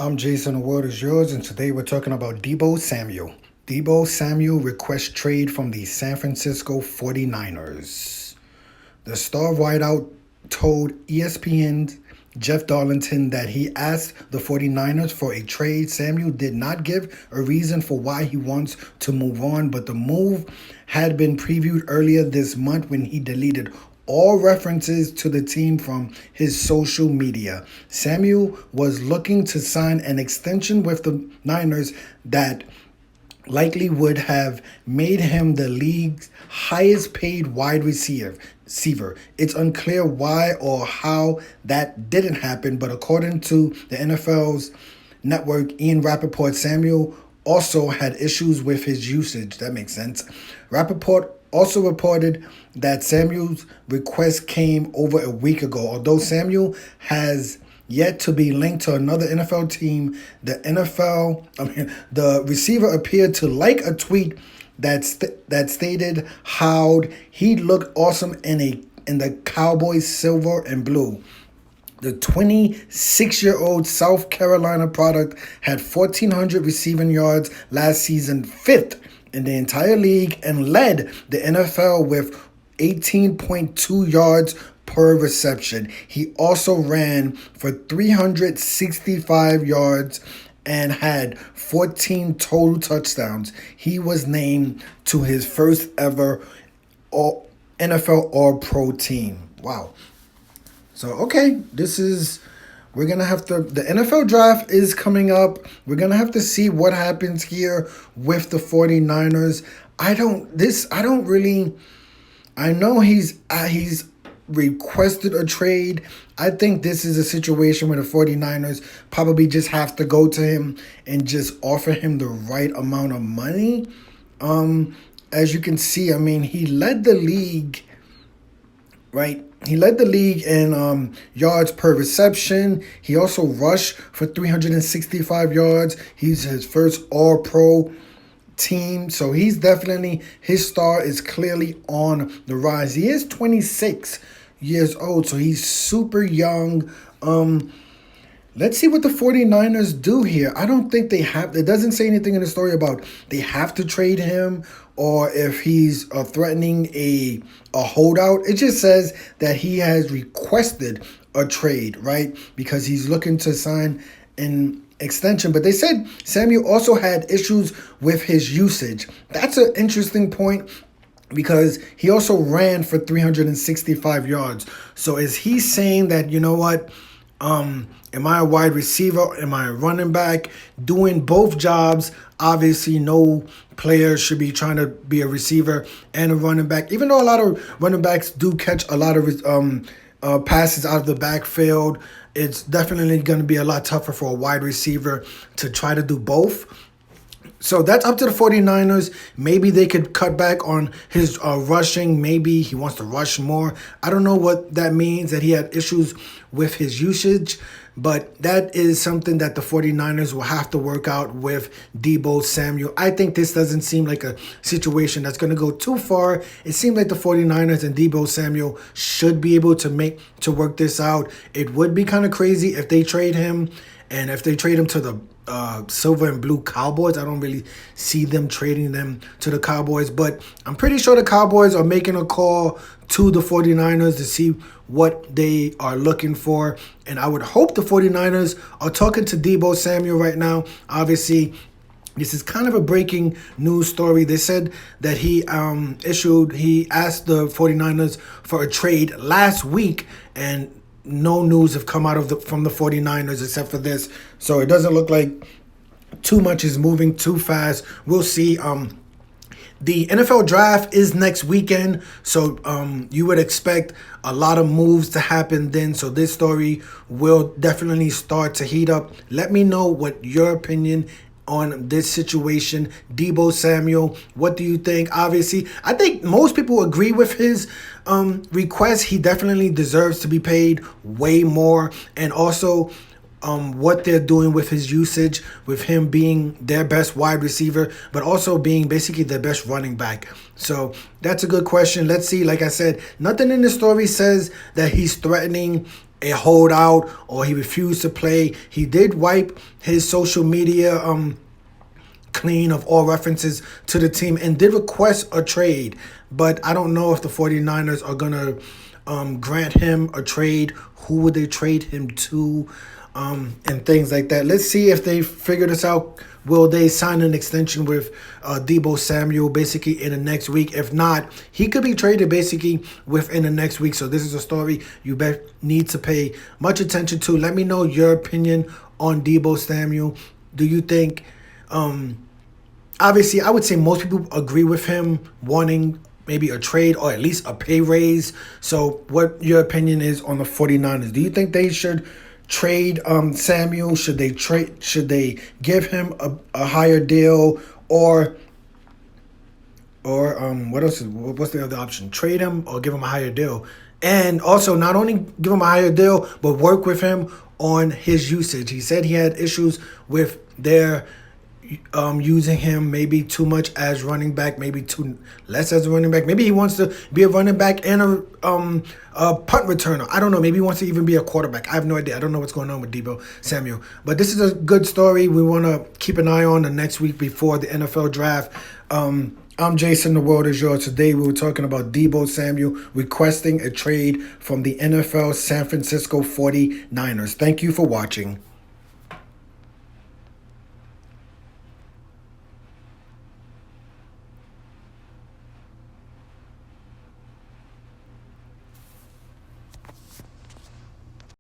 I'm Jason, the world is yours, and today we're talking about Deebo Samuel. Deebo Samuel requests trade from the San Francisco 49ers. The star wideout told ESPN's Jeff Darlington that he asked the 49ers for a trade. Samuel did not give a reason for why he wants to move on, but the move had been previewed earlier this month when he deleted all references to the team from his social media. Samuel was looking to sign an extension with the Niners that likely would have made him the league's highest paid wide receiver. It's unclear why or how that didn't happen, but according to the NFL's network, Ian Rappaport, Samuel also had issues with his usage. That makes sense. Rappaport also reported that Samuel's request came over a week ago. Although Samuel has yet to be linked to another NFL team, the receiver appeared to like a tweet that stated how he looked awesome in the Cowboys silver and blue. The 26-year-old South Carolina product had 1,400 receiving yards last season, fifth in the entire league, and led the NFL with 18.2 yards per reception. He also ran for 365 yards and had 14 total touchdowns. He was named to his first ever NFL All-Pro team. Wow. So, okay, we're going to have to, the NFL draft is coming up. We're going to have to see what happens here with the 49ers. I know he's requested a trade. I think this is a situation where the 49ers probably just have to go to him and just offer him the right amount of money. As you can see, I mean, he led the league, right? He led the league in yards per reception. He also rushed for 365 yards. He's his first All-Pro team. So his star is clearly on the rise. He is 26 years old, so he's super young. Let's see what the 49ers do here. I don't think it doesn't say anything in the story about they have to trade him or if he's threatening a holdout. It just says that he has requested a trade, right? Because he's looking to sign an extension. But they said Samuel also had issues with his usage. That's an interesting point because he also ran for 365 yards. So is he saying that, you know what, am I a wide receiver? Am I a running back? Doing both jobs. Obviously, no player should be trying to be a receiver and a running back. Even though a lot of running backs do catch a lot of passes out of the backfield, it's definitely going to be a lot tougher for a wide receiver to try to do both. So that's up to the 49ers. Maybe they could cut back on his rushing. Maybe he wants to rush more. I don't know what that means, that he had issues with his usage. But that is something that the 49ers will have to work out with Deebo Samuel. I think this doesn't seem like a situation that's going to go too far. It seems like the 49ers and Deebo Samuel should be able to work this out. It would be kind of crazy if they trade him. And if they trade him to the silver and blue Cowboys, I don't really see them trading them to the Cowboys. But I'm pretty sure the Cowboys are making a call to the 49ers to see what they are looking for. And I would hope the 49ers are talking to Deebo Samuel right now. Obviously, this is kind of a breaking news story. They said that he asked the 49ers for a trade last week, and no news have come out from the 49ers except for this. So it doesn't look like too much is moving too fast. We'll see. The NFL draft is next weekend, so you would expect a lot of moves to happen then. So this story will definitely start to heat up. Let me know what your opinion on this situation. Deebo Samuel, what do you think? Obviously, I think most people agree with his request. He definitely deserves to be paid way more. And also, what they're doing with his usage, with him being their best wide receiver, but also being basically their best running back. So that's a good question. Let's see. Like I said, nothing in the story says that he's threatening a holdout or he refused to play. He did wipe his social media clean of all references to the team and did request a trade. But I don't know if the 49ers are going to grant him a trade. Who would they trade him to? And things like that. Let's see if they figure this out. Will they sign an extension with Deebo Samuel basically in the next week? If not, he could be traded basically within the next week. So this is a story you need to pay much attention to. Let me know your opinion on Deebo Samuel. Do you think, obviously, I would say most people agree with him wanting maybe a trade or at least a pay raise. So what your opinion is on the 49ers? Do you think they should trade Samuel? Should they give him a higher deal, or what else what's the other option? Trade him or give him a higher deal? And also not only give him a higher deal, but work with him on his usage. He said he had issues with their using him maybe too much as running back, maybe too less as a running back. Maybe he wants to be a running back and a punt returner. I don't know. Maybe he wants to even be a quarterback. I have no idea. I don't know what's going on with Deebo Samuel. But this is a good story. We want to keep an eye on the next week before the NFL draft. I'm Jason. The world is yours. Today we were talking about Deebo Samuel requesting a trade from the NFL San Francisco 49ers. Thank you for watching.